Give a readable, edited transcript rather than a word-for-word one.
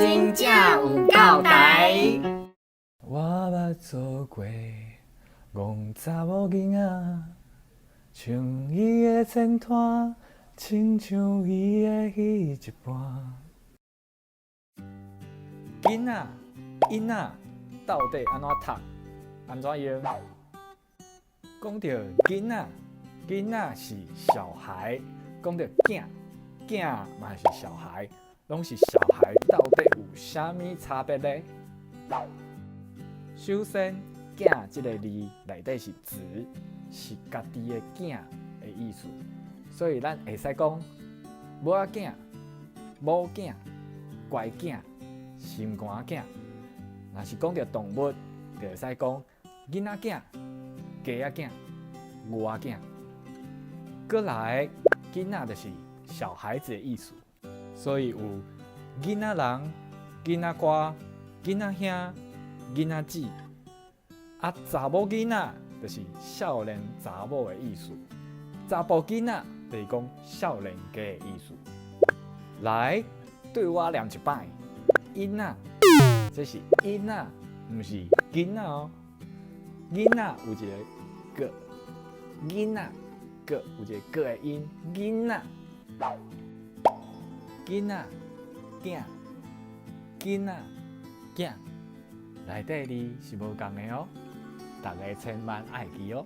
真正有够台。我捌做过戆查某囡仔，像伊的前拖，亲像伊的彼一半。囡仔到底安怎读？安怎用？讲到囡仔是小孩；讲到囝嘛是小孩，拢是小孩，到底有啥物差别呢？首先，囝这个字内底是子，是家己的囝的意思，所以咱会使讲母仔囝、某囝、乖囝、心肝囝。若是讲到动物，就会使讲囡仔囝、鸡仔囝、牛仔囝。过来，囡仔就是小孩子的意思，所以有囡仔人、囡仔歌、囡仔兄、囡仔姊。啊，查某囡仔就是少年查某的意思，查甫囡仔就是讲少年家的意思。来，对我念一摆，囡仔，这是囡仔，不是囡仔哦。囡仔有一个个，囡仔个有一个个的音，囡仔，囡仔，囝，囡仔，囝，内底字是无共的哦。大家千万爱记哦。